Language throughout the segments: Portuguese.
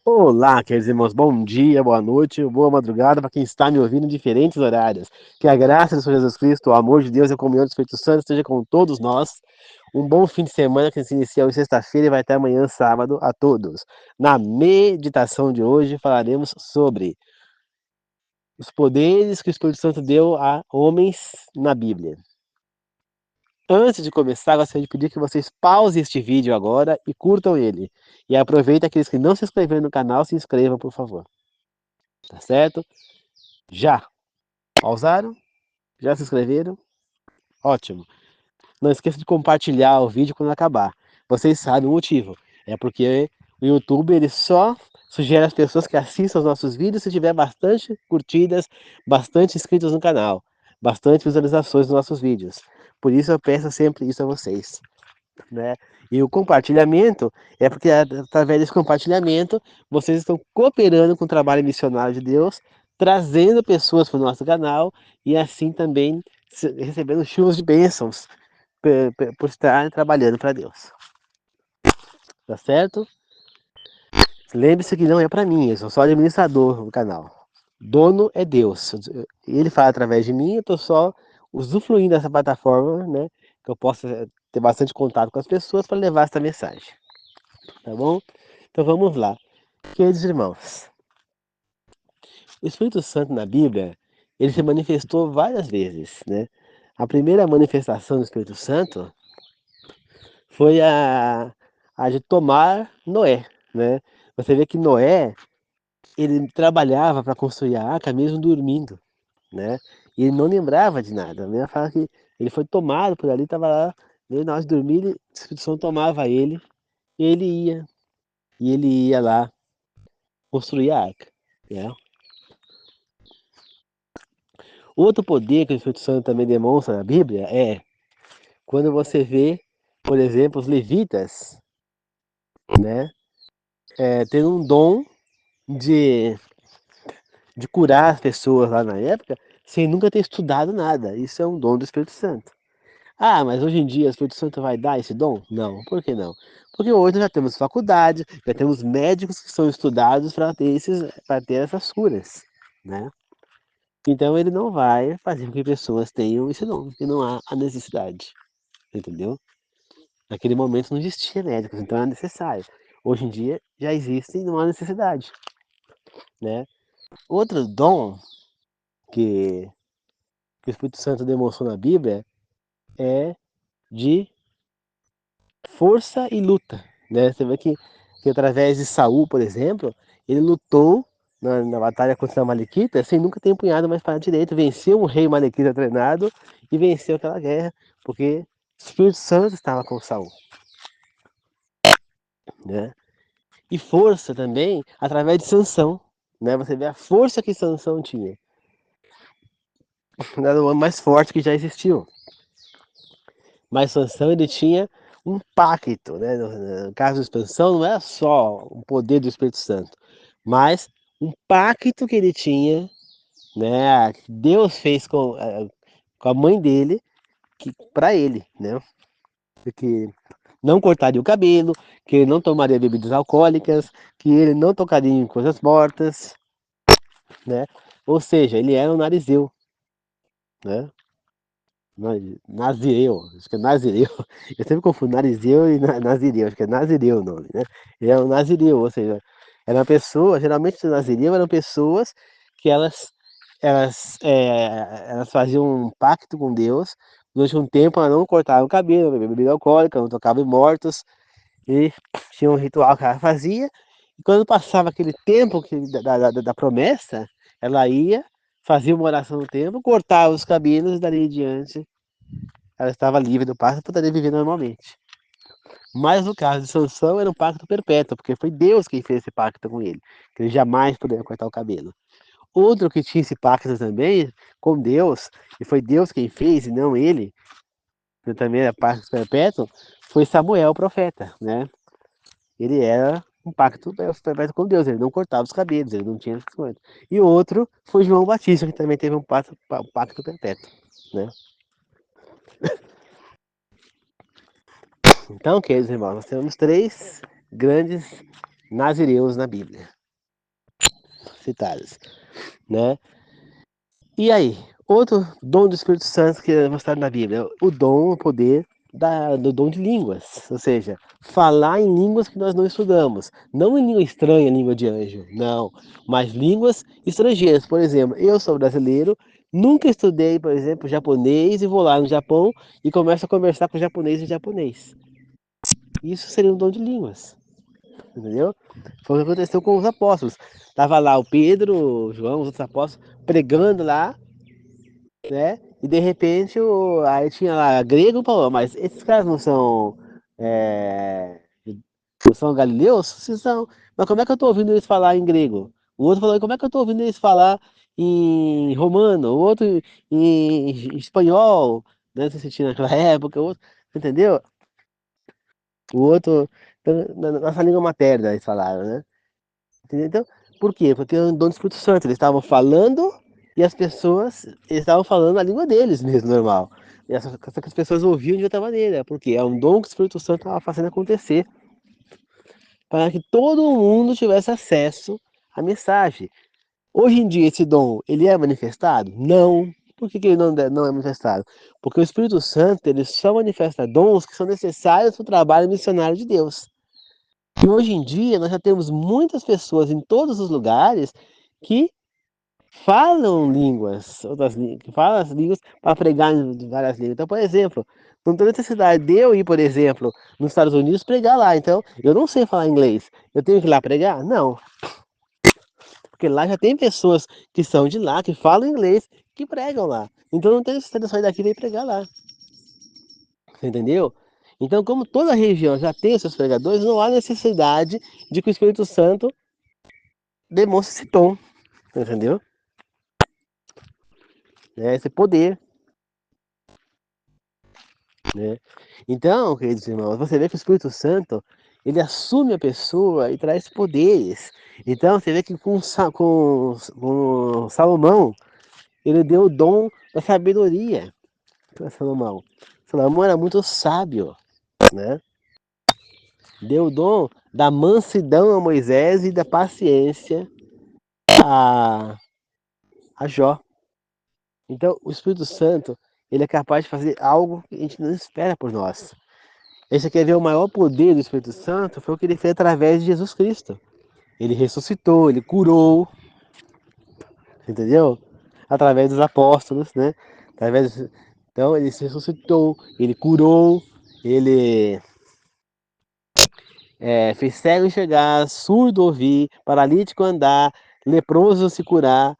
Olá, queridos irmãos, bom dia, boa noite, boa madrugada para quem está me ouvindo em diferentes horários. Que a graça do Senhor Jesus Cristo, o amor de Deus e a comunhão do Espírito Santo esteja com todos nós. Um bom fim de semana que se inicia hoje sexta-feira e vai até amanhã sábado a todos. Na meditação de hoje falaremos sobre os poderes que o Espírito Santo deu a homens na Bíblia. Antes de começar, gostaria de pedir que vocês pausem este vídeo agora e curtam ele. E aproveitem aqueles que não se inscreveram no canal, se inscrevam, por favor. Tá certo? Já pausaram? Já se inscreveram? Ótimo. Não esqueça de compartilhar o vídeo quando acabar. Vocês sabem o motivo. É porque o YouTube ele só sugere às pessoas que assistam os nossos vídeos se tiver bastante curtidas, bastante inscritos no canal, bastante visualizações dos nossos vídeos. Por isso eu peço sempre isso a vocês, né? E o compartilhamento é porque através desse compartilhamento vocês estão cooperando com o trabalho missionário de Deus, trazendo pessoas para o nosso canal e assim também recebendo chuvas de bênçãos por estar trabalhando para Deus. Tá certo? Lembre-se que não é para mim, eu sou só administrador do canal. Dono é Deus. Ele fala através de mim, eu estou só usufruindo dessa plataforma, né? Que eu possa ter bastante contato com as pessoas para levar essa mensagem. Tá bom? Então vamos lá. Queridos irmãos, o Espírito Santo na Bíblia, ele se manifestou várias vezes, né? A primeira manifestação do Espírito Santo foi a de tomar Noé, né? Você vê que Noé, ele trabalhava para construir a arca mesmo dormindo, né? E ele não lembrava de nada. A Bíblia fala que ele foi tomado por ali, estava lá, meio na hora de dormir, o Espírito Santo tomava ele, e ele ia lá construir a arca, né? Outro poder que o Espírito Santo também demonstra na Bíblia é quando você vê, por exemplo, os levitas, né, tendo um dom de, de curar as pessoas lá na época sem nunca ter estudado nada. Isso é um dom do Espírito Santo. Ah, mas hoje em dia o Espírito Santo vai dar esse dom? Não. Por que não? Porque hoje já temos faculdade, já temos médicos que são estudados para ter essas curas, né? Então ele não vai fazer com que pessoas tenham esse dom, porque não há a necessidade, entendeu? Naquele momento não existia médicos, então era necessário. Hoje em dia já existe e não há necessidade, né? Outro dom que, que o Espírito Santo demonstrou na Bíblia é de força e luta, né? Você vê que através de Saul, por exemplo, ele lutou na batalha contra a Malequita sem nunca ter empunhado mais para a direita, venceu um rei Malequita treinado e venceu aquela guerra, porque o Espírito Santo estava com Saul, né? E força também através de Sansão, né? Você vê a força que Sansão tinha, era o homem mais forte que já existiu. Mas Sansão ele tinha um pacto, né? No caso de expansão não era só o poder do Espírito Santo, mas um pacto que ele tinha, né? Que Deus fez com a mãe dele, que para ele, né? Que não cortaria o cabelo, que ele não tomaria bebidas alcoólicas, que ele não tocaria em coisas mortas, né? Ou seja, ele era um narizeu, né? Nazireu, acho que é Nazireu. Eu sempre confundo Narizeu e Nazireu, acho que é Nazireu o nome, né? Ele é um Nazireu, ou seja, era uma pessoa, geralmente os Nazireu eram pessoas que elas faziam um pacto com Deus, durante um tempo elas não cortavam o cabelo, não bebiam bebida alcoólica, não tocavam em mortos, e tinha um ritual que ela fazia, e quando passava aquele tempo da promessa, ela ia, fazia uma oração no templo, cortava os cabelos e dali em diante ela estava livre do pacto e poderia viver normalmente. Mas no caso de Sansão era um pacto perpétuo, porque foi Deus quem fez esse pacto com ele, que ele jamais poderia cortar o cabelo. Outro que tinha esse pacto também com Deus, e foi Deus quem fez e não ele, que também era pacto perpétuo, foi Samuel, o profeta, né? Ele era um pacto perpétuo com Deus, ele não cortava os cabelos, ele não tinha essas coisas. E outro foi João Batista, que também teve um pacto perpétuo, né? Então, queridos irmãos, nós temos três grandes nazireus na Bíblia, citados, né? E aí, outro dom do Espírito Santo que é mostrado na Bíblia, o dom, o poder do dom de línguas, ou seja, falar em línguas que nós não estudamos, não em língua estranha, língua de anjo, não, mas línguas estrangeiras. Por exemplo, eu sou brasileiro, nunca estudei, por exemplo, japonês e vou lá no Japão e começo a conversar com japonês em japonês. Isso seria um dom de línguas, entendeu? Foi o que aconteceu com os apóstolos. Tava lá o Pedro, o João, os outros apóstolos pregando lá, né? E de repente aí tinha lá grego e falou, mas esses caras não são, é, não são galileus? Sim, são. Mas como é que eu tô ouvindo eles falar em grego? O outro falou, como é que eu tô ouvindo eles falar em romano? O outro em espanhol, né? Se tinha naquela época, o outro, entendeu? O outro, na nossa língua materna, eles falaram, né? Entendeu? Então, por quê? Porque é um dom do Espírito Santo. Eles estavam falando e as pessoas eles estavam falando a língua deles mesmo, normal. E só que as pessoas ouviam de outra maneira, porque é um dom que o Espírito Santo estava fazendo acontecer para que todo mundo tivesse acesso à mensagem. Hoje em dia, esse dom, ele é manifestado? Não. Por que ele não é manifestado? Porque o Espírito Santo, ele só manifesta dons que são necessários para o trabalho missionário de Deus. E hoje em dia nós já temos muitas pessoas em todos os lugares que falam línguas, outras línguas, que falam as línguas para pregar em várias línguas. Então, por exemplo, não tem necessidade de eu ir, por exemplo, nos Estados Unidos pregar lá. Então, eu não sei falar inglês. Eu tenho que ir lá pregar? Não, porque lá já tem pessoas que são de lá, que falam inglês, que pregam lá. Então não tem necessidade de sair daqui e ir pregar lá. Entendeu? Então, como toda região já tem seus pregadores, não há necessidade de que o Espírito Santo demonstre esse tom, entendeu? Esse poder, né? Então, queridos irmãos, você vê que o Espírito Santo, ele assume a pessoa e traz poderes. Então, você vê que com Salomão, ele deu o dom da sabedoria para Salomão. Salomão era muito sábio, né? Deu o dom da mansidão a Moisés e da paciência a, a Jó. Então, o Espírito Santo, ele é capaz de fazer algo que a gente não espera por nós. Esse quer ver o maior poder do Espírito Santo foi o que ele fez através de Jesus Cristo. Ele ressuscitou, ele curou, entendeu? Através dos apóstolos, né? Então ele se ressuscitou, ele curou, ele fez cego enxergar, surdo ouvir, paralítico andar, leproso se curar,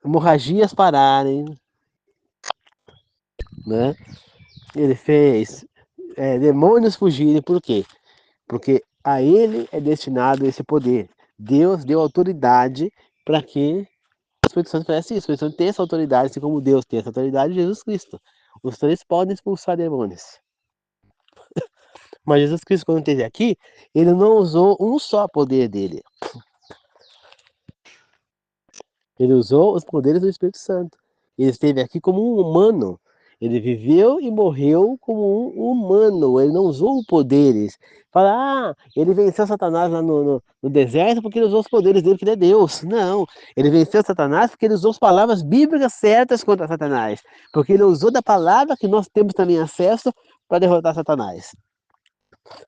hemorragias pararem, né? Ele fez demônios fugirem, por quê? Porque a ele é destinado esse poder. Deus deu autoridade para que o Espírito Santo fizesse isso. O Espírito Santo tem essa autoridade, assim como Deus tem essa autoridade, Jesus Cristo. Os três podem expulsar demônios. Mas Jesus Cristo, quando esteve aqui, ele não usou um só poder dele. Ele usou os poderes do Espírito Santo. Ele esteve aqui como um humano. Ele viveu e morreu como um humano. Ele não usou poderes. Fala, ele venceu Satanás lá no deserto porque ele usou os poderes dele, que ele é Deus. Não. Ele venceu Satanás porque ele usou as palavras bíblicas certas contra Satanás. Porque ele usou da palavra que nós temos também acesso para derrotar Satanás.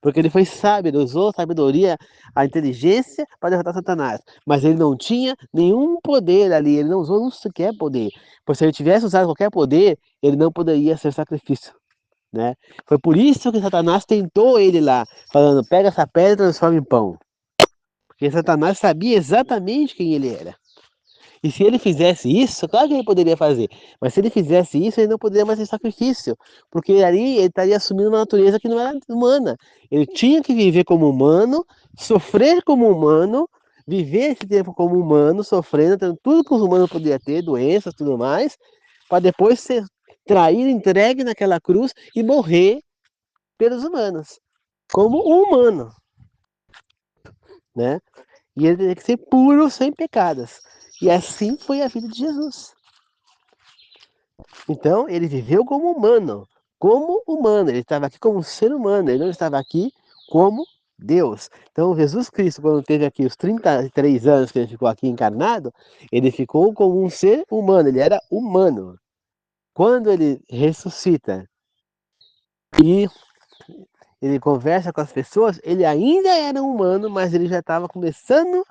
Porque ele foi sábio, ele usou a sabedoria, a inteligência para derrotar Satanás. Mas ele não tinha nenhum poder ali, ele não usou um sequer poder. Pois se ele tivesse usado qualquer poder, ele não poderia ser sacrifício. Né? Foi por isso que Satanás tentou ele lá, falando, pega essa pedra e transforma em pão. Porque Satanás sabia exatamente quem ele era. E se ele fizesse isso, claro que ele poderia fazer, mas se ele fizesse isso, ele não poderia mais ser sacrifício, porque ali ele estaria assumindo uma natureza que não era humana. Ele tinha que viver como humano, sofrer como humano, viver esse tempo como humano, sofrendo, tendo tudo que os humanos poderiam ter, doenças e tudo mais, para depois ser traído, entregue naquela cruz e morrer pelos humanos, como um humano, né? E ele teria que ser puro, sem pecados. E assim foi a vida de Jesus. Então, ele viveu como humano. Como humano. Ele estava aqui como ser humano. Ele não estava aqui como Deus. Então, Jesus Cristo, quando teve aqui os 33 anos que ele ficou aqui encarnado, ele ficou como um ser humano, ele era humano. Quando ele ressuscita e ele conversa com as pessoas, ele ainda era humano, mas ele já estava começando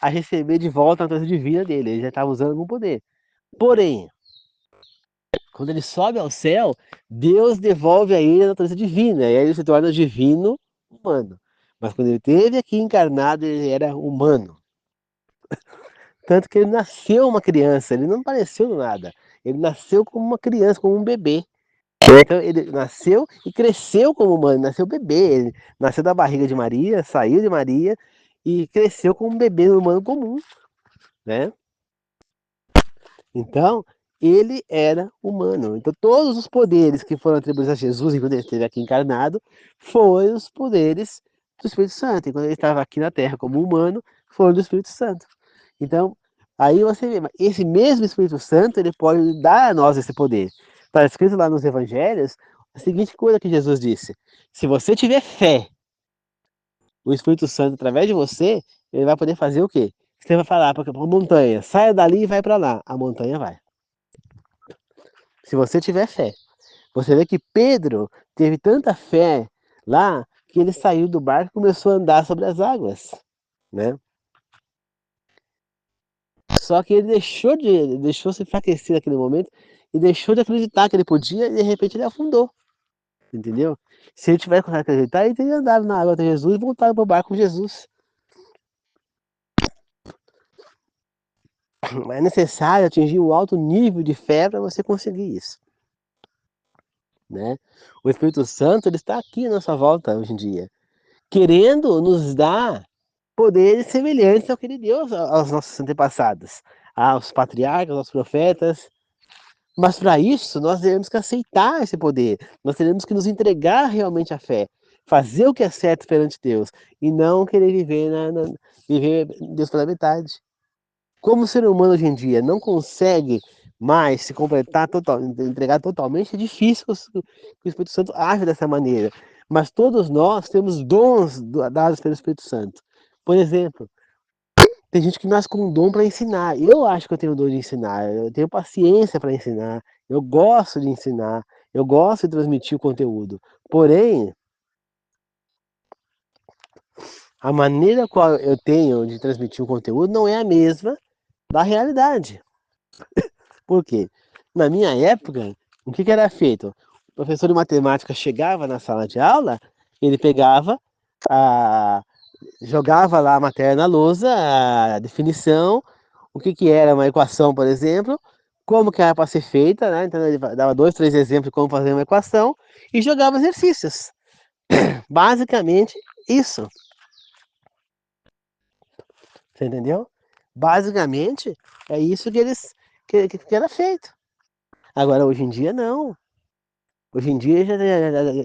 a receber de volta a natureza divina dele, ele já estava usando algum poder. Porém, quando ele sobe ao céu, Deus devolve a ele a natureza divina, e aí ele se torna divino humano. Mas quando ele esteve aqui encarnado, ele era humano. Tanto que ele nasceu uma criança, ele não pareceu nada. Ele nasceu como uma criança, como um bebê. Então ele nasceu e cresceu como humano, nasceu bebê. Ele nasceu da barriga de Maria, saiu de Maria e cresceu como um bebê humano comum, né? Então, ele era humano. Então, todos os poderes que foram atribuídos a Jesus enquanto ele esteve aqui encarnado foram os poderes do Espírito Santo. E quando ele estava aqui na Terra como humano, foram do Espírito Santo. Então, aí você vê, esse mesmo Espírito Santo, ele pode dar a nós esse poder. Está escrito lá nos Evangelhos a seguinte coisa que Jesus disse: se você tiver fé, o Espírito Santo, através de você, ele vai poder fazer o quê? Você vai falar para a montanha, saia dali e vai para lá. A montanha vai. Se você tiver fé. Você vê que Pedro teve tanta fé lá que ele saiu do barco e começou a andar sobre as águas, né? Só que ele deixou se enfraquecer naquele momento e deixou de acreditar que ele podia e de repente ele afundou, entendeu? Se ele tivesse conseguido acreditar, ele teria andado na água até Jesus e voltado para o barco com Jesus. Mas é necessário atingir um alto nível de fé para você conseguir isso, né? O Espírito Santo ele está aqui à nossa volta hoje em dia, querendo nos dar poderes semelhantes ao que ele deu aos nossos antepassados, aos patriarcas, aos profetas. Mas para isso, nós teremos que aceitar esse poder, nós teremos que nos entregar realmente à fé, fazer o que é certo perante Deus, e não querer viver Deus pela metade. Como o ser humano hoje em dia não consegue mais se completar, entregar totalmente, é difícil que o Espírito Santo age dessa maneira. Mas todos nós temos dons dados pelo Espírito Santo. Por exemplo, tem gente que nasce com um dom para ensinar. Eu acho que eu tenho o dom de ensinar. Eu tenho paciência para ensinar. Eu gosto de ensinar. Eu gosto de transmitir o conteúdo. Porém, a maneira qual eu tenho de transmitir o conteúdo não é a mesma da realidade. Por quê? Na minha época, o que era feito? O professor de matemática chegava na sala de aula, ele pegava a jogava lá a matéria na lousa, a definição, o que era uma equação, por exemplo, como que era para ser feita, né? Então ele dava 2, 3 exemplos de como fazer uma equação e jogava exercícios. Basicamente isso, você entendeu? Basicamente é isso que eles que era feito. Agora hoje em dia não. Hoje em dia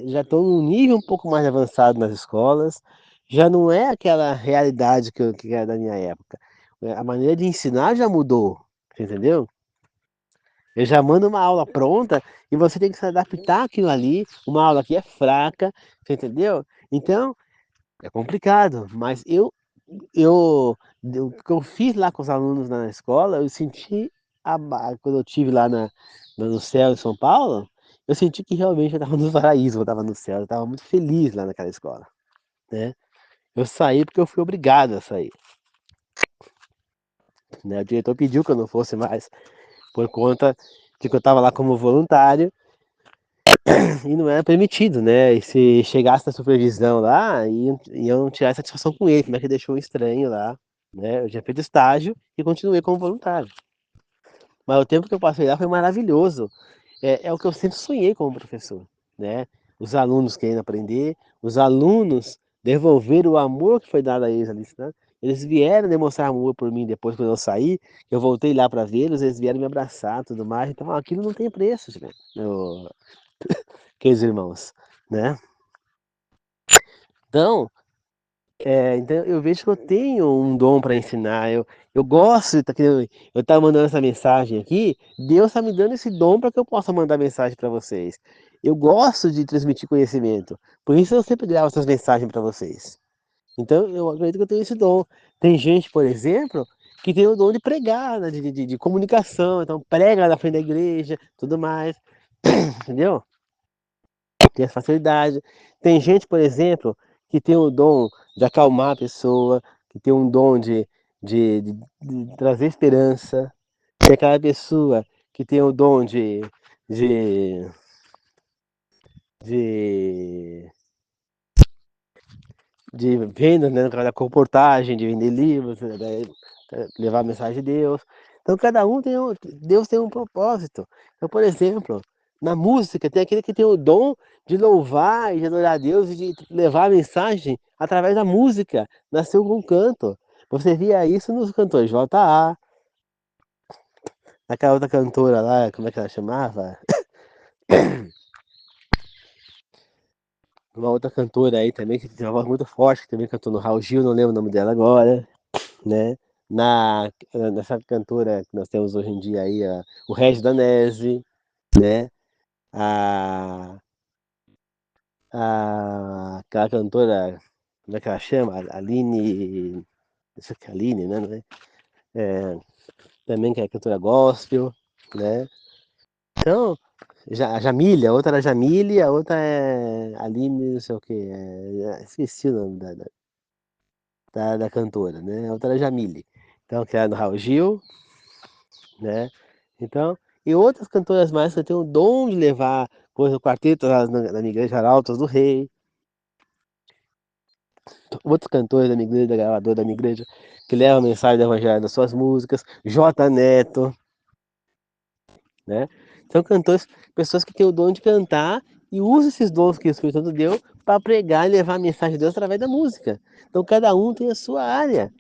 já estão num nível um pouco mais avançado nas escolas, já não é aquela realidade que era da minha época. A maneira de ensinar já mudou, você entendeu? Eu já mando uma aula pronta e você tem que se adaptar àquilo ali, uma aula que é fraca, você entendeu? Então, é complicado, mas o que eu fiz lá com os alunos na escola, eu senti, quando eu tive lá no céu em São Paulo, eu senti que realmente eu estava no paraíso, eu estava no céu, eu estava muito feliz lá naquela escola, né? Eu saí porque eu fui obrigado a sair, né? O diretor pediu que eu não fosse mais, por conta de que eu estava lá como voluntário e não era permitido, né? E se chegasse na supervisão lá, iam tirar satisfação com ele, como é que deixou um estranho lá, né? Eu tinha feito estágio e continuei como voluntário. Mas o tempo que eu passei lá foi maravilhoso. É o que eu sempre sonhei como professor, né? Os alunos querendo aprender, os alunos devolver o amor que foi dado a eles ali, né? Eles vieram demonstrar amor por mim depois quando eu saí, eu voltei lá para vê-los, eles vieram me abraçar, tudo mais. Então aquilo não tem preço, né? Queridos irmãos, né? Então, então eu vejo que eu tenho um dom para ensinar. Eu gosto de eu estar mandando essa mensagem aqui. Deus está me dando esse dom para que eu possa mandar mensagem para vocês. Eu gosto de transmitir conhecimento. Por isso eu sempre gravo essas mensagens para vocês. Então, eu acredito que eu tenho esse dom. Tem gente, por exemplo, que tem o dom de pregar, né, de comunicação, então prega na frente da igreja, tudo mais, entendeu? Tem essa facilidade. Tem gente, por exemplo, que tem o dom de acalmar a pessoa, que tem um dom de trazer esperança. Tem aquela pessoa que tem o dom de, de, de venda, né, da comportagem, de vender livros, né, levar a mensagem de Deus. Então cada um tem Deus tem um propósito. Então, por exemplo, na música tem aquele que tem o dom de louvar e de adorar a Deus e de levar a mensagem através da música. Nasceu com um canto. Você via isso nos cantores J.A., aquela outra cantora lá, como é que ela chamava? Uma outra cantora aí também, que tem uma voz muito forte, que também cantou no Raul Gil, não lembro o nome dela agora, né? Nessa cantora que nós temos hoje em dia aí, o Regis Danese, né? A, aquela cantora, como é que ela chama? Aline, isso aqui é Aline, né? Não é? Também que é cantora gospel, né? Então, a Jamília, a outra era Jamília, a outra é Aline, não sei o que, esqueci o nome da cantora, né? A outra era Jamile. Então, que era do Raul Gil, né? Então, e outras cantoras mais que têm o dom de levar coisa, o quarteto lá na minha igreja, Arautos do Rei, outros cantores da minha igreja, da gravadora da minha igreja, que levam a mensagem do evangelho nas suas músicas, J Neto, né? São cantores, pessoas que têm o dom de cantar e usam esses dons que o Espírito Santo deu para pregar e levar a mensagem de Deus através da música. Então, cada um tem a sua área.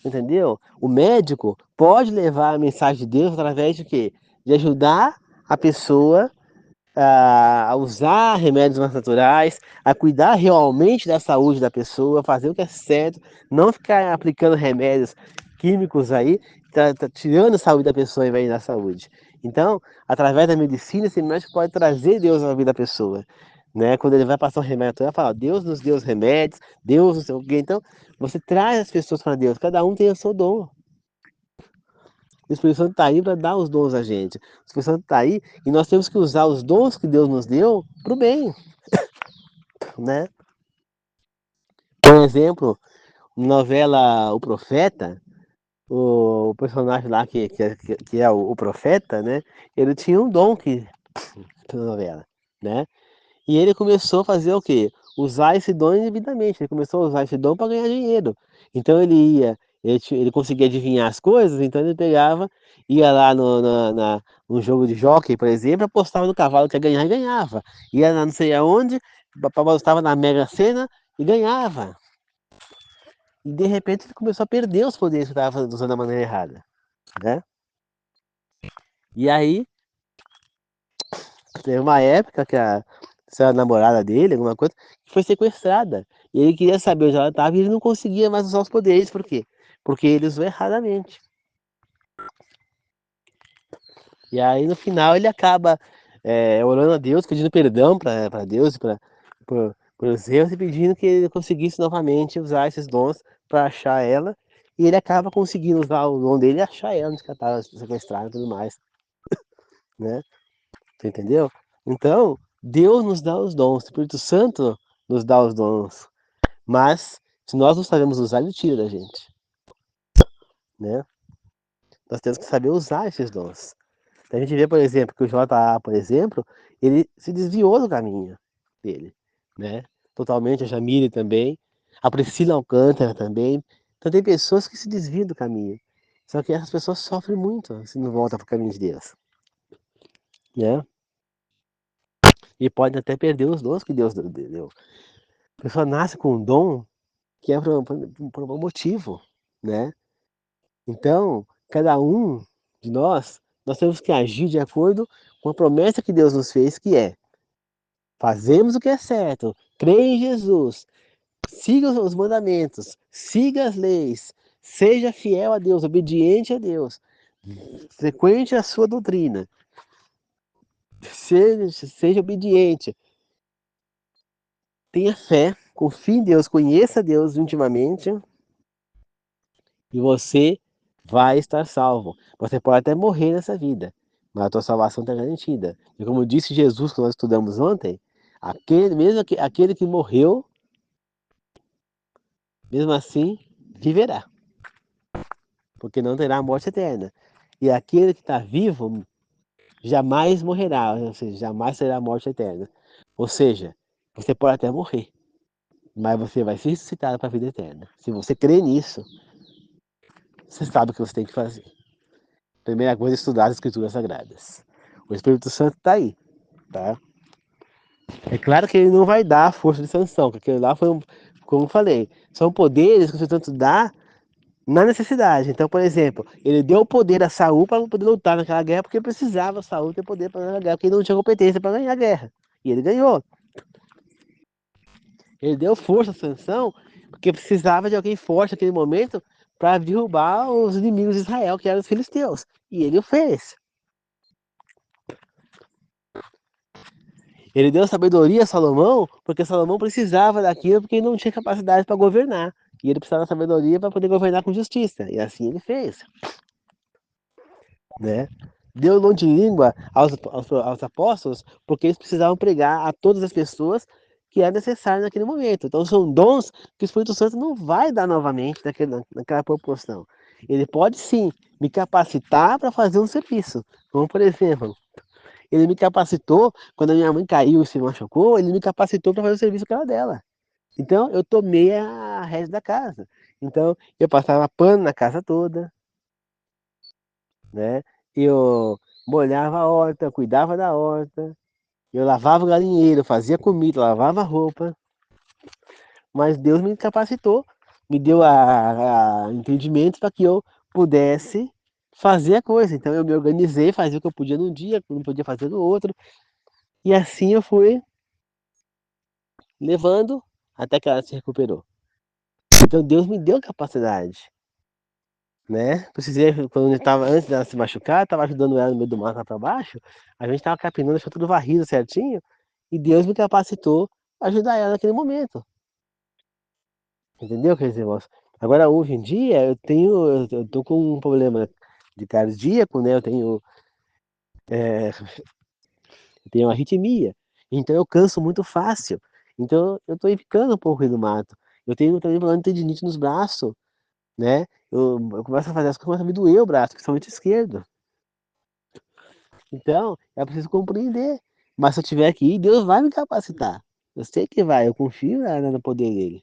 Entendeu? O médico pode levar a mensagem de Deus através de quê? De ajudar a pessoa a usar remédios mais naturais, a cuidar realmente da saúde da pessoa, fazer o que é certo, não ficar aplicando remédios químicos aí, tá tirando a saúde da pessoa e vai da saúde. Então, através da medicina, esse médico pode trazer Deus na vida da pessoa. Né? Quando ele vai passar um remédio, ele fala, Deus nos deu os remédios, Deus não sei o quê. Então, você traz as pessoas para Deus, cada um tem o seu dom. O Espírito Santo está aí para dar os dons a gente. O Espírito Santo está aí e nós temos que usar os dons que Deus nos deu para o bem, né? Por exemplo, novela O Profeta, o personagem lá que é o profeta, né? Ele tinha um dom que na novela, né? E ele começou a fazer o quê? Usar esse dom indevidamente. Ele começou a usar esse dom para ganhar dinheiro. Então ele conseguia adivinhar as coisas, então ele pegava, ia lá no jogo de jockey, por exemplo, apostava no cavalo que ia ganhar e ganhava. Ia lá não sei aonde, apostava na Mega Sena e ganhava. E de repente ele começou a perder os poderes que estava usando da maneira errada, né? E aí teve uma época que a namorada dele, alguma coisa, foi sequestrada. E ele queria saber onde ela estava e ele não conseguia mais usar os poderes. Por quê? Porque ele usou erradamente. E aí no final ele acaba orando a Deus, pedindo perdão para Deus, por os erros e pedindo que ele conseguisse novamente usar esses dons para achar ela. E ele acaba conseguindo usar o dom dele e achar ela onde ela estava sequestrada e tudo mais, né? Você entendeu? Então, Deus nos dá os dons, o Espírito Santo nos dá os dons, mas se nós não sabemos usar, ele tira da gente, né? Nós temos que saber usar esses dons. Então, a gente vê, por exemplo, que o J.A., por exemplo, ele se desviou do caminho dele, né? Totalmente, a Jamile também, a Priscila Alcântara também. Então, tem pessoas que se desviam do caminho. Só que essas pessoas sofrem muito se não voltam para o caminho de Deus, né? E podem até perder os dons que Deus deu. A pessoa nasce com um dom que é por um motivo, né? Então, cada um de nós temos que agir de acordo com a promessa que Deus nos fez, que é fazemos o que é certo, creia em Jesus, siga os mandamentos, siga as leis, seja fiel a Deus, obediente a Deus, frequente a sua doutrina, seja obediente, tenha fé, confie em Deus, conheça Deus intimamente e você vai estar salvo. Você pode até morrer nessa vida, mas a tua salvação está garantida. E como disse Jesus, que nós estudamos ontem, aquele que morreu, mesmo assim, viverá, porque não terá morte eterna. E aquele que está vivo jamais morrerá, ou seja, jamais terá morte eterna. Ou seja, você pode até morrer, mas você vai ser ressuscitado para a vida eterna. Se você crê nisso, você sabe o que você tem que fazer. Primeira coisa é estudar as Escrituras Sagradas. O Espírito Santo está aí, tá? É claro que ele não vai dar a força de sanção, porque aquilo lá foi, como eu falei, são poderes que o Espírito Santo dá na necessidade. Então, por exemplo, ele deu o poder a Saul para poder lutar naquela guerra, porque precisava Saul ter poder para ganhar a guerra, porque ele não tinha competência para ganhar a guerra. E ele ganhou. Ele deu força à sanção, porque precisava de alguém forte naquele momento para derrubar os inimigos de Israel, que eram os filisteus. E ele o fez. Ele deu sabedoria a Salomão, porque Salomão precisava daquilo, porque ele não tinha capacidade para governar. E ele precisava da sabedoria para poder governar com justiça. E assim ele fez. Né? Deu o dom de língua aos apóstolos, porque eles precisavam pregar a todas as pessoas que é necessário naquele momento. Então são dons que o Espírito Santo não vai dar novamente naquela proporção. Ele pode sim me capacitar para fazer um serviço. Como por exemplo, ele me capacitou, quando a minha mãe caiu e se machucou, ele me capacitou para fazer o serviço que era dela. Então eu tomei a rédea da casa. Então eu passava pano na casa toda, né? Eu molhava a horta, cuidava da horta, eu lavava o galinheiro, fazia comida, lavava roupa, mas Deus me capacitou, me deu a entendimento para que eu pudesse fazer a coisa. Então eu me organizei, fazia o que eu podia num dia, o que eu não podia fazer no outro, e assim eu fui levando até que ela se recuperou. Então Deus me deu capacidade, né? Precisei, quando eu tava, antes dela se machucar, estava ajudando ela no meio do mato lá para baixo, a gente estava capinando, deixou tudo varrido certinho, e Deus me capacitou a ajudar ela naquele momento. Entendeu, quer dizer, irmãos? Agora, hoje em dia, eu tô com um problema de cardíaco, né? Eu tenho arritmia, então eu canso muito fácil. Então, eu tô evitando um pouco ir no mato. Eu tenho também problema de tendinite nos braços, né? Eu começo a fazer as coisas, começa a me doer o braço, principalmente esquerdo. Então, é preciso compreender. Mas se eu tiver que ir, Deus vai me capacitar. Eu sei que vai, eu confio no poder dele.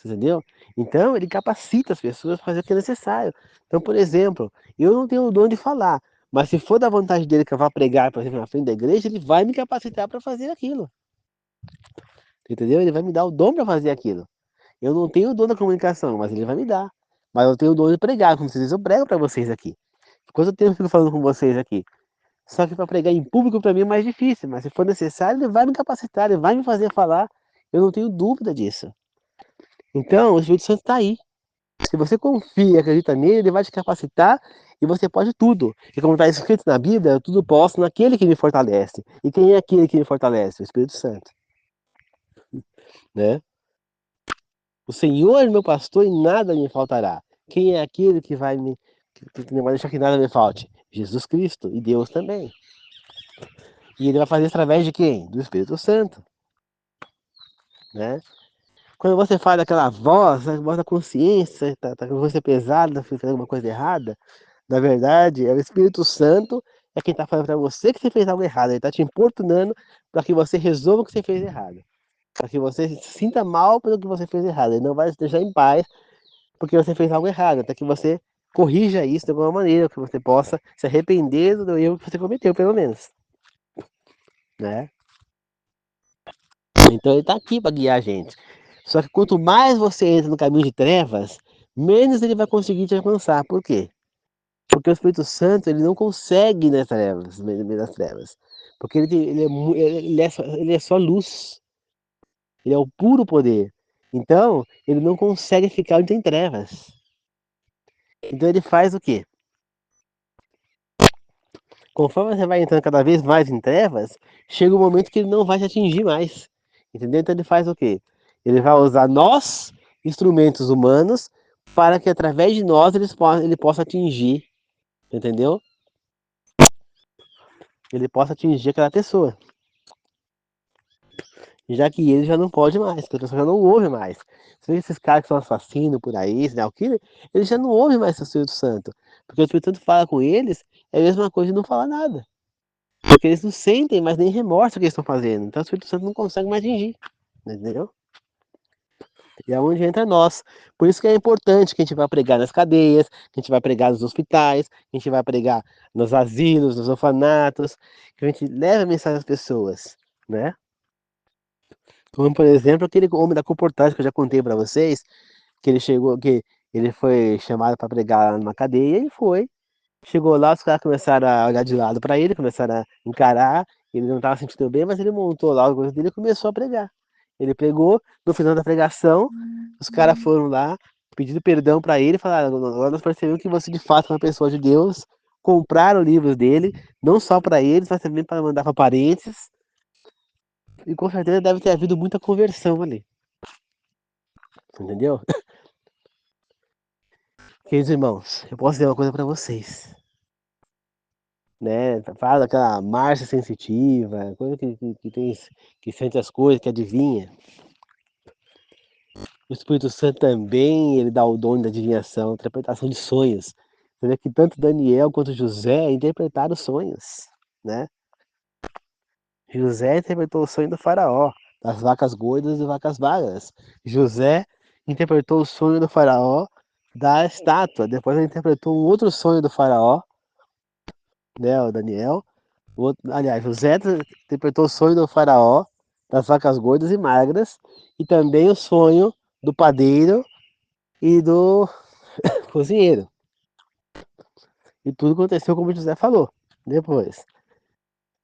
Entendeu? Então, ele capacita as pessoas a fazer o que é necessário. Então, por exemplo, eu não tenho o dom de falar, mas se for da vontade dele que eu vá pregar, por exemplo, na frente da igreja, ele vai me capacitar para fazer aquilo. Entendeu? Ele vai me dar o dom para fazer aquilo. Eu não tenho o dom da comunicação, mas ele vai me dar. Mas eu tenho o dom de pregar, como vocês dizem, eu prego para vocês aqui. Quanto tempo eu fico falando com vocês aqui? Só que para pregar em público para mim é mais difícil, mas se for necessário, ele vai me capacitar, ele vai me fazer falar. Eu não tenho dúvida disso. Então, o Espírito Santo está aí. Se você confia e acredita nele, ele vai te capacitar e você pode tudo. E como está escrito na Bíblia, eu tudo posso naquele que me fortalece. E quem é aquele que me fortalece? O Espírito Santo. Né? O Senhor é meu pastor e nada me faltará. Quem é aquele que não vai deixar que nada me falte? Jesus Cristo e Deus também. E ele vai fazer através de quem? Do Espírito Santo. Né? Quando você faz aquela voz, a voz da consciência, tá com você pesada, fazendo alguma coisa errada, na verdade, é o Espírito Santo é quem está falando para você que você fez algo errado. Ele está te importunando para que você resolva o que você fez errado. Para que você se sinta mal pelo que você fez errado. Ele não vai te deixar em paz porque você fez algo errado. Até que você corrija isso de alguma maneira, que você possa se arrepender do erro que você cometeu, pelo menos. Né? Então ele está aqui para guiar a gente. Só que quanto mais você entra no caminho de trevas, menos ele vai conseguir te alcançar. Por quê? Porque o Espírito Santo ele não consegue ir nas trevas, no meio das trevas. Porque ele é só luz. Ele é o puro poder. Então, ele não consegue ficar onde tem trevas. Então ele faz o quê? Conforme você vai entrando cada vez mais em trevas, chega um momento que ele não vai te atingir mais. Entendeu? Então ele faz o quê? Ele vai usar nós, instrumentos humanos, para que através de nós ele possa atingir, entendeu? Ele possa atingir aquela pessoa. Já que ele já não pode mais, que a pessoa já não ouve mais. Você vê esses caras que são assassinos por aí, né, eles já não ouvem mais o Espírito Santo. Porque o Espírito Santo fala com eles, é a mesma coisa de não falar nada. Porque eles não sentem mais nem remorso do que eles estão fazendo. Então o Espírito Santo não consegue mais atingir. Entendeu? E é onde entra nós. Por isso que é importante que a gente vai pregar nas cadeias, que a gente vai pregar nos hospitais, que a gente vai pregar nos asilos, nos orfanatos, que a gente leve a mensagem às pessoas, né? Como, por exemplo, aquele homem da comportagem que eu já contei para vocês, que ele chegou, que ele foi chamado para pregar numa cadeia e foi. Chegou lá, os caras começaram a olhar de lado para ele, começaram a encarar, ele não estava se sentindo bem, mas ele montou lá o coisa dele e começou a pregar. Ele pregou, no final da pregação, os caras foram lá, pedindo perdão para ele, falaram, agora nós percebemos que você de fato é uma pessoa de Deus, compraram livros dele, não só para eles, mas também para mandar para parentes, e com certeza deve ter havido muita conversão ali, entendeu? Queridos irmãos, eu posso dizer uma coisa para vocês, né? Fala daquela Márcia sensitiva, coisa que tem, que sente as coisas, que adivinha. O Espírito Santo também, ele dá o dom da adivinhação, interpretação de sonhos. Você vê que tanto Daniel quanto José interpretaram sonhos, né? José interpretou o sonho do faraó, das vacas gordas e vacas magras. José interpretou o sonho do faraó da estátua. Depois ele interpretou um outro sonho do faraó, né, o Daniel. Aliás, José interpretou o sonho do faraó, das vacas gordas e magras, e também o sonho do padeiro e do cozinheiro. E tudo aconteceu como José falou. Depois,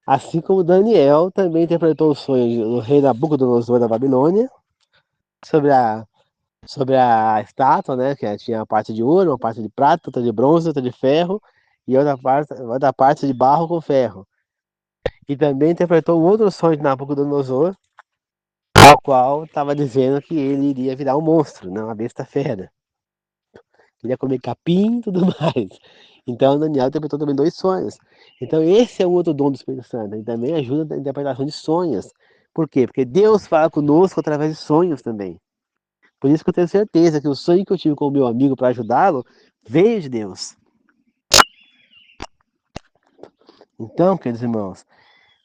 assim como Daniel também interpretou o sonho do rei Nabucodonosor da Babilônia, sobre a, sobre a estátua, né, que tinha uma parte de ouro, uma parte de prata, outra de bronze, outra de ferro, e outra parte de barro com ferro. E também interpretou um outro sonho de Nabucodonosor, ao qual estava dizendo que ele iria virar um monstro, não uma besta fera. Queria comer capim e tudo mais. Então Daniel interpretou também dois sonhos. Então esse é um outro dom do Espírito Santo. Ele também ajuda na interpretação de sonhos. Por quê? Porque Deus fala conosco através de sonhos também. Por isso que eu tenho certeza que o sonho que eu tive com o meu amigo para ajudá-lo veio de Deus. Então, queridos irmãos,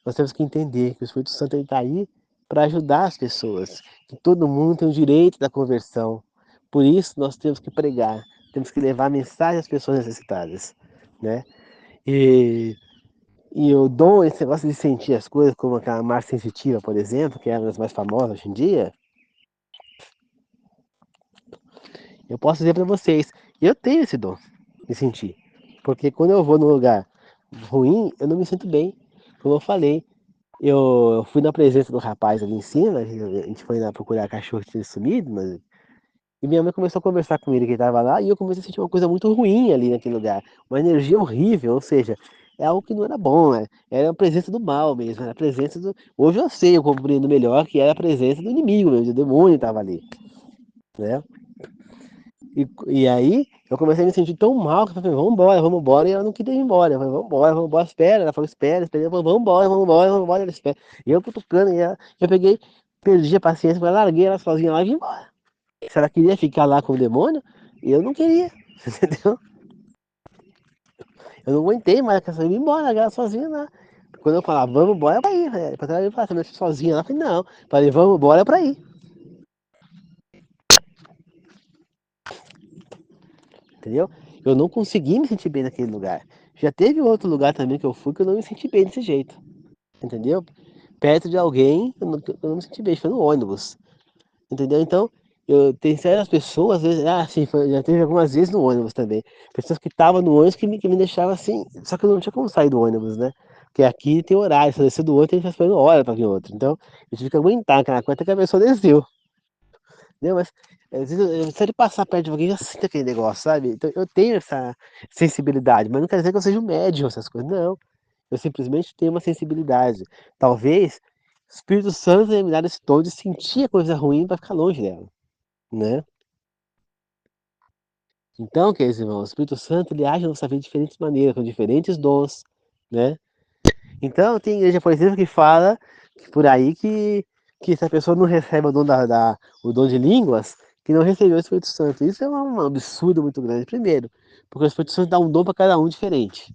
nós temos que entender que o Espírito Santo está aí para ajudar as pessoas, que todo mundo tem o direito da conversão. Por isso, nós temos que pregar, temos que levar a mensagem às pessoas necessitadas, né? E, e eu dou esse negócio de sentir as coisas, como aquela Márcia Sensitiva, por exemplo, que é uma das mais famosas hoje em dia. Eu posso dizer para vocês, eu tenho esse dom de sentir. Porque quando eu vou num lugar ruim, eu não me sinto bem. Como eu falei, eu fui na presença do rapaz ali em cima, a gente foi lá procurar cachorro que tinha sumido, mas... e minha mãe começou a conversar com ele que estava lá, e eu comecei a sentir uma coisa muito ruim ali naquele lugar, uma energia horrível, ou seja, é algo que não era bom, né? Era a presença do mal mesmo, era a presença do... Hoje eu sei, eu compreendo melhor que era a presença do inimigo mesmo, do demônio estava ali, né? E aí eu comecei a me sentir tão mal que eu falei, vamos embora, e ela não queria ir embora. Eu falei, vamos embora, espera. Ela falou, espera. Eu falei, vamos embora, ela espera. E eu cutucando, eu peguei, perdi a paciência, larguei ela sozinha lá e vim embora. Se ela queria ficar lá com o demônio, eu não queria, entendeu? Eu não aguentei mais, eu ia embora, larguei ela sozinha lá. Quando eu falava, vamos embora, é pra ir. Depois ela ia falar, você me deixa sozinha lá, eu falei, não. Falei, vamos embora, é pra ir. Entendeu? Eu não consegui me sentir bem naquele lugar. Já teve outro lugar também que eu fui que eu não me senti bem desse jeito, entendeu? Perto de alguém, eu não me senti bem, foi no ônibus, entendeu? Então, tem certas pessoas, às vezes, sim, já teve algumas vezes no ônibus também, pessoas que estavam no ônibus que me deixavam assim, só que eu não tinha como sair do ônibus, né? Porque aqui tem horário, se eu descer do outro, tem que ficar esperando hora para vir outro. Então, eu tive que aguentar aquela coisa até que a pessoa desceu. Entendeu? Mas às vezes, só de passar perto de alguém, eu sinto aquele negócio, sabe? Então eu tenho essa sensibilidade, mas não quer dizer que eu seja um médium, essas coisas, não. Eu simplesmente tenho uma sensibilidade. Talvez O Espírito Santo ia me dar esse dom de sentir a coisa ruim para ficar longe dela, né? Então, queridos irmãos, o Espírito Santo ele age na nossa vida de diferentes maneiras, com diferentes dons, né? Então, tem igreja, por exemplo, que fala que por aí que se a pessoa não recebe o dom, o dom de línguas, que não recebeu o Espírito Santo. Isso é um absurdo muito grande, primeiro, porque o Espírito Santo dá um dom para cada um diferente,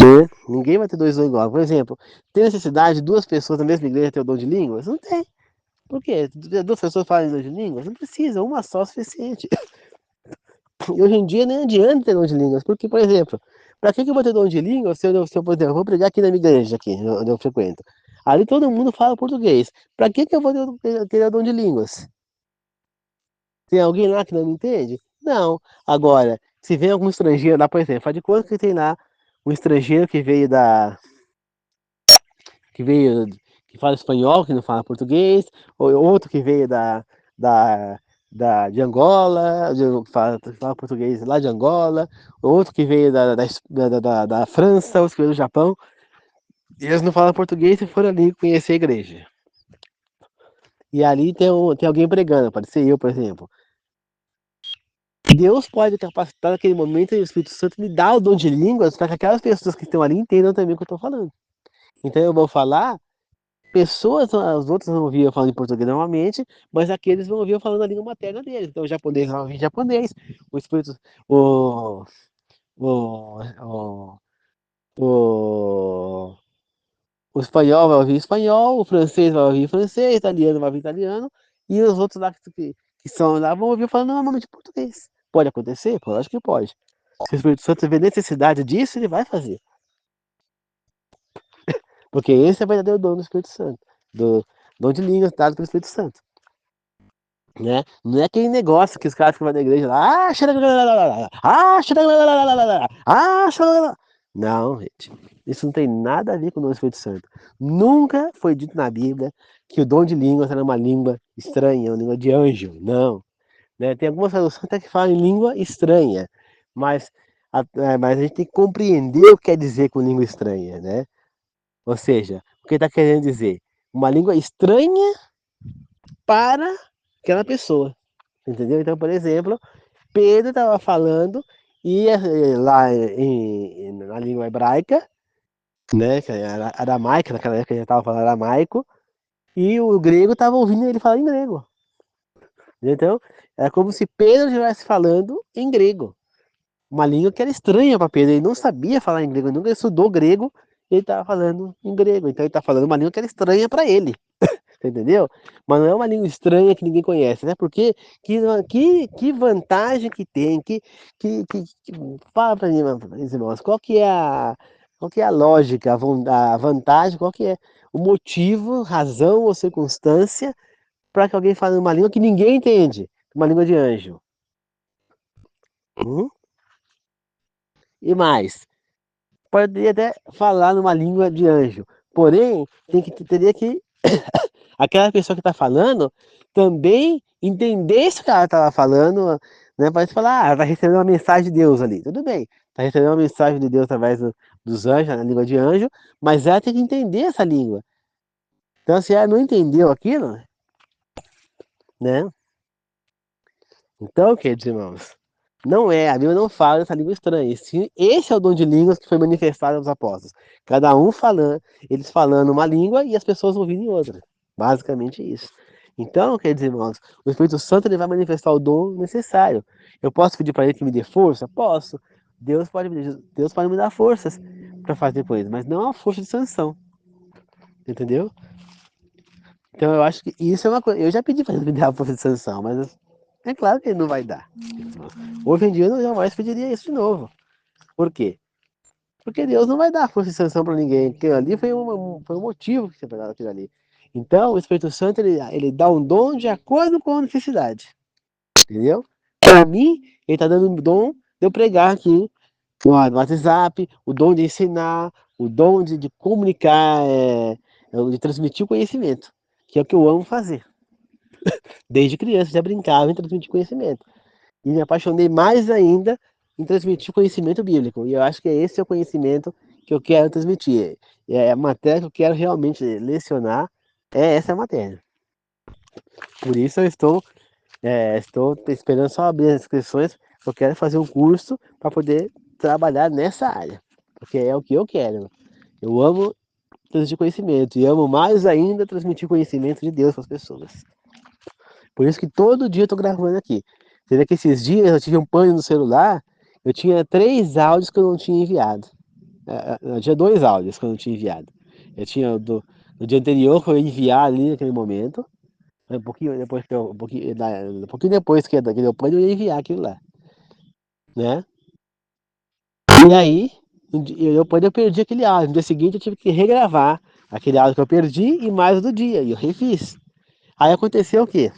né? Ninguém vai ter dois dons iguais. Por exemplo, tem necessidade de duas pessoas da mesma igreja ter o dom de línguas? Não tem. Por quê? Duas pessoas falam dom de línguas? Não precisa, uma só é suficiente. E hoje em dia nem adianta ter dom de línguas, porque, por exemplo, para que eu vou ter dom de línguas se eu, por exemplo, vou pregar aqui na minha igreja, aqui, onde eu frequento. Ali todo mundo fala português. Para que eu vou ter dom de línguas? Tem alguém lá que não me entende? Não. Agora, se vem algum estrangeiro lá, por exemplo, faz de conta que tem lá um estrangeiro que veio que veio, que fala espanhol, que não fala português, ou outro que veio da, de Angola, que fala português lá de Angola, outro que veio da França, outro que veio do Japão, e eles não falam português e foram ali conhecer a igreja. E ali tem alguém pregando, pode ser eu, por exemplo. Deus pode capacitar naquele momento e o Espírito Santo me dá o dom de línguas para que aquelas pessoas que estão ali entendam também o que eu estou falando. Então eu vou falar, pessoas, os outros não ouviam falando em português normalmente, mas aqueles não ouviam falando a língua materna deles. Então o japonês vai ouvir japonês, o espírito, o, o, o, o, o espanhol vai ouvir espanhol, o francês vai ouvir francês, o italiano vai ouvir italiano, e os outros lá que são lá vão ouvir falando normalmente português. Pode acontecer? Pô, acho que pode. Se o Espírito Santo vê necessidade disso, ele vai fazer. Porque esse é o verdadeiro dom do Espírito Santo. Do dom de línguas dado pelo Espírito Santo. Né? Não é aquele negócio que os caras ficam na igreja lá, não, gente. Isso não tem nada a ver com o dom do Espírito Santo. Nunca foi dito na Bíblia que o dom de línguas era uma língua estranha, uma língua de anjo. Não. Né? Tem algumas traduções até que falam em língua estranha, mas mas a gente tem que compreender o que quer dizer com língua estranha, né? Ou seja, o que está querendo dizer? Uma língua estranha para aquela pessoa. Entendeu? Então, por exemplo, Pedro estava falando e lá na língua hebraica, né, que era aramaica, naquela época ele estava falando aramaico, e o grego estava ouvindo ele falar em grego. Então, é como se Pedro estivesse falando em grego. Uma língua que era estranha para Pedro, ele não sabia falar em grego, ele nunca estudou grego, ele estava falando em grego. Então, ele está falando uma língua que era estranha para ele. Entendeu? Mas não é uma língua estranha que ninguém conhece, né? Porque que vantagem que tem, fala para mim, meus irmãos, qual que é a lógica, a vantagem, qual que é o motivo, razão ou circunstância para que alguém fale uma língua que ninguém entende, uma língua de anjo? Hum? E mais, poderia até falar numa língua de anjo, porém, teria que aquela pessoa que está falando também entendesse o que ela estava falando, né? Pode falar, vai receber uma mensagem de Deus ali, tudo bem, está recebendo uma mensagem de Deus através dos anjos, na língua de anjo, mas ela tem que entender essa língua. Então, se ela não entendeu aquilo, né? Então, queridos irmãos, a Bíblia não fala dessa língua estranha. Esse é o dom de línguas que foi manifestado aos apóstolos. Cada um falando, eles falando uma língua e as pessoas ouvindo em outra. Basicamente isso. Então, queridos irmãos, o Espírito Santo ele vai manifestar o dom necessário. Eu posso pedir para ele que me dê força? Posso. Deus pode me dar forças para fazer coisas, mas não a força de sanção. Entendeu? Então eu acho que isso é uma coisa. Eu já pedi para ele me dar a força de sanção, mas é claro que ele não vai dar. Hoje em dia eu não jamais pediria isso de novo. Por quê? Porque Deus não vai dar força de sanção para ninguém. Porque ali foi um motivo que você pegou aquilo ali. Então, o Espírito Santo, ele dá um dom de acordo com a necessidade. Entendeu? Para mim, ele está dando um dom de eu pregar aqui no WhatsApp, o dom de ensinar, o dom de comunicar, de transmitir o conhecimento. Que é o que eu amo fazer. Desde criança, já brincava em transmitir conhecimento. E me apaixonei mais ainda em transmitir o conhecimento bíblico. E eu acho que esse é o conhecimento que eu quero transmitir. É a matéria que eu quero realmente lecionar é essa a matéria. Por isso eu estou esperando só abrir as inscrições. Eu quero fazer um curso para poder trabalhar nessa área, porque é o que eu quero. Eu amo transmitir conhecimento e amo mais ainda transmitir conhecimento de Deus para as pessoas. Por isso que todo dia eu estou gravando aqui. Você vê que esses dias eu tive um pane no celular, eu tinha 3 áudios que eu não tinha enviado. Eu tinha 2 áudios que eu não tinha enviado. Eu tinha do dia anterior que eu ia enviar ali naquele momento. Um pouquinho depois que eu, um pouquinho depois que deu pane, eu ia enviar aquilo lá, né? E aí, depois eu perdi aquele áudio. No dia seguinte eu tive que regravar aquele áudio que eu perdi e mais o do dia. E eu refiz. Aí aconteceu o quê?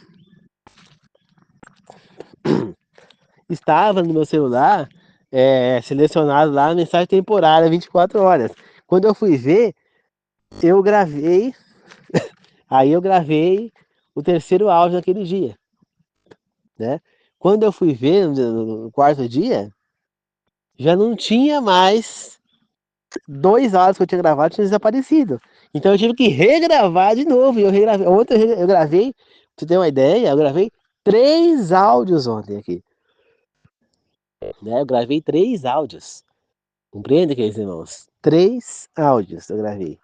Estava no meu celular selecionado lá a mensagem temporária 24 horas. Quando eu fui ver, eu gravei, aí eu gravei o terceiro áudio naquele dia, né? Quando eu fui ver no quarto dia, já não tinha mais 2 áudios que eu tinha gravado, tinha desaparecido. Então eu tive que regravar de novo. E eu regravei. Ontem eu gravei, pra você ter uma ideia, eu gravei 3 áudios ontem aqui, né? Eu gravei 3 áudios. Compreende, queridos irmãos? 3 áudios eu gravei.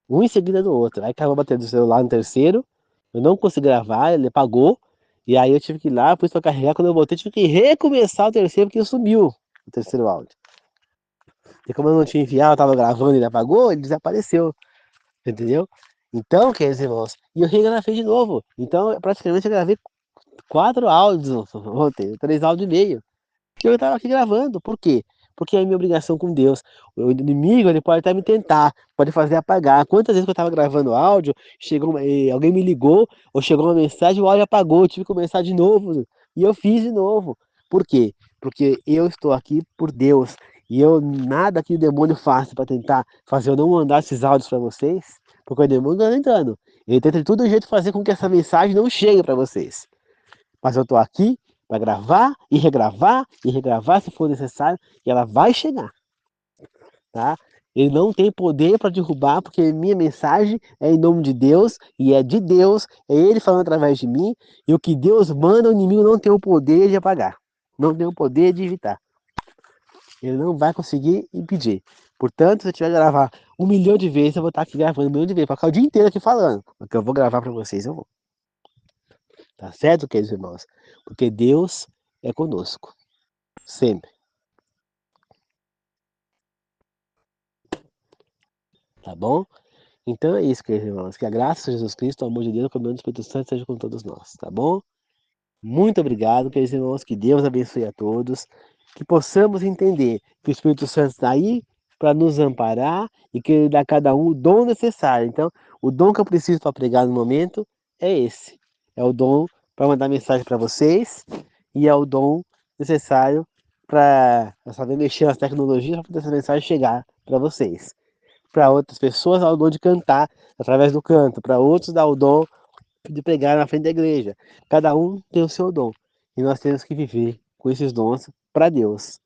Um em seguida do outro. Aí acabou batendo o celular no terceiro. Eu não consegui gravar, ele apagou. E aí eu tive que ir lá, pus pra carregar. Quando eu voltei, tive que recomeçar o terceiro, porque sumiu o terceiro áudio. E como eu não tinha enviado, eu tava gravando e ele apagou, ele desapareceu. Entendeu? Então, queridos irmãos, e eu regravei de novo. Então, praticamente eu gravei 4 áudios ontem, 3 áudios e meio. Que eu estava aqui gravando. Por quê? Porque é minha obrigação com Deus. O inimigo, ele pode até me tentar, pode fazer apagar. Quantas vezes que eu estava gravando áudio, alguém me ligou, ou chegou uma mensagem, o áudio apagou, eu tive que começar de novo. E eu fiz de novo. Por quê? Porque eu estou aqui por Deus. E eu nada que o demônio faça para tentar fazer eu não mandar esses áudios para vocês, porque o demônio está tentando. Ele tenta de todo jeito fazer com que essa mensagem não chegue para vocês. Mas eu estou aqui para gravar e regravar se for necessário, e ela vai chegar, tá? Ele não tem poder para derrubar, porque minha mensagem é em nome de Deus, e é de Deus, é Ele falando através de mim, e o que Deus manda, o inimigo não tem o poder de apagar, não tem o poder de evitar. Ele não vai conseguir impedir. Portanto, se eu tiver que gravar 1 milhão de vezes, eu vou estar aqui gravando 1 milhão de vezes, para ficar o dia inteiro aqui falando. O que eu vou gravar para vocês, eu vou. Tá certo, queridos irmãos? Porque Deus é conosco. Sempre. Tá bom? Então é isso, queridos irmãos. Que a graça de Jesus Cristo, o amor de Deus, e a comunhão do Espírito Santo seja com todos nós. Tá bom? Muito obrigado, queridos irmãos. Que Deus abençoe a todos. Que possamos entender que o Espírito Santo está aí para nos amparar e que ele dá a cada um o dom necessário. Então, o dom que eu preciso para pregar no momento é esse. É o dom para mandar mensagem para vocês e é o dom necessário para saber mexer nas tecnologias para poder essa mensagem chegar para vocês. Para outras pessoas, dá o dom de cantar através do canto. Para outros, dá o dom de pregar na frente da igreja. Cada um tem o seu dom. E nós temos que viver com esses dons para Deus.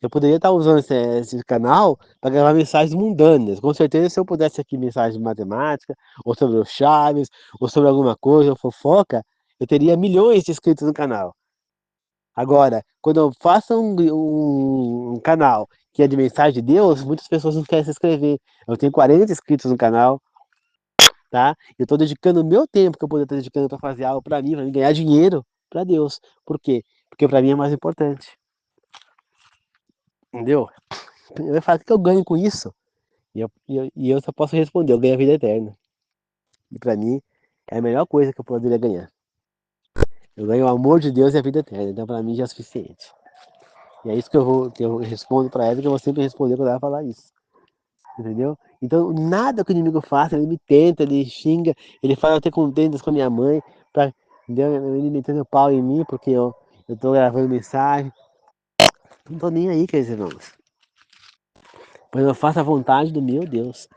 Eu poderia estar usando esse canal para gravar mensagens mundanas. Com certeza, se eu pudesse aqui mensagens de matemática, ou sobre o Chaves, ou sobre alguma coisa, ou fofoca, eu teria milhões de inscritos no canal. Agora, quando eu faço um canal que é de mensagem de Deus, muitas pessoas não querem se inscrever. Eu tenho 40 inscritos no canal, tá? Eu estou dedicando o meu tempo que eu poderia estar dedicando para fazer algo para mim ganhar dinheiro para Deus. Por quê? Porque para mim é mais importante. Entendeu? Eu ia falar, o que eu ganho com isso? E eu só posso responder, eu ganho a vida eterna. E para mim, é a melhor coisa que eu poderia ganhar. Eu ganho o amor de Deus e a vida eterna. Então, para mim, já é suficiente. E é isso que eu respondo para ela, que eu vou sempre responder quando ela falar isso. Entendeu? Então, nada que o inimigo faça, ele me tenta, ele xinga, ele fala eu ter contendas com a minha mãe, pra, entendeu? Ele metendo pau em mim, porque eu tô gravando mensagem. Não tô nem aí, queridos irmãos. Pois eu faço a vontade do meu Deus.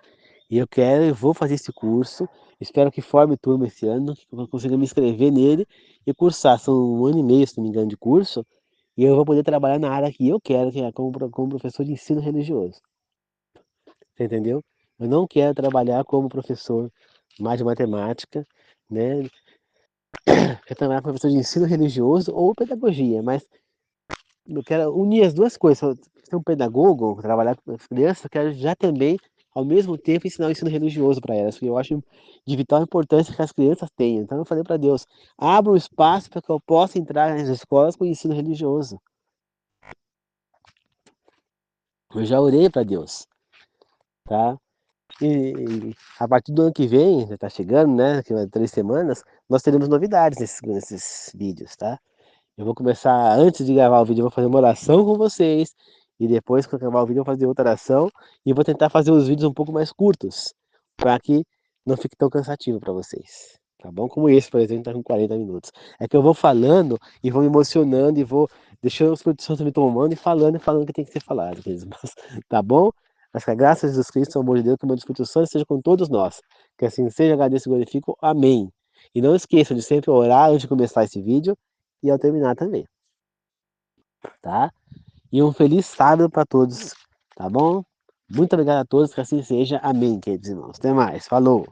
E eu quero, eu vou fazer esse curso. Espero que forme turma esse ano, que eu consiga me inscrever nele e cursar. São 1 ano e meio, se não me engano, de curso. E eu vou poder trabalhar na área que eu quero, que é como professor de ensino religioso. Você entendeu? Eu não quero trabalhar como professor mais de matemática, né? Quero trabalhar com professor de ensino religioso ou pedagogia, mas eu quero unir as duas coisas. Se eu ser um pedagogo, trabalhar com as crianças, eu quero já também, ao mesmo tempo, ensinar o ensino religioso para elas, porque eu acho de vital importância que as crianças tenham. Então eu falei para Deus, abra um espaço para que eu possa entrar nas escolas com ensino religioso. Eu já orei para Deus, tá? E a partir do ano que vem, já está chegando, né? Daqui a 3 semanas, nós teremos novidades nesses vídeos, tá? Eu vou começar, antes de gravar o vídeo, eu vou fazer uma oração com vocês. E depois que eu gravar o vídeo, eu vou fazer outra oração. E vou tentar fazer os vídeos um pouco mais curtos, para que não fique tão cansativo para vocês. Tá bom? Como esse, por exemplo, tá com 40 minutos. É que eu vou falando e vou me emocionando e vou deixando os Espírito Santo me tomando e falando o que tem que ser falado, queridos irmãos. Tá bom? Mas que a graça de Jesus Cristo, o amor de Deus, que o meu Espírito Santo esteja com todos nós. Que assim seja, agradeço e glorifico. Amém. E não esqueçam de sempre orar antes de começar esse vídeo e ao terminar também, tá? E um feliz sábado para todos, tá bom? Muito obrigado a todos, que assim seja. Amém, queridos irmãos. Até mais. Falou!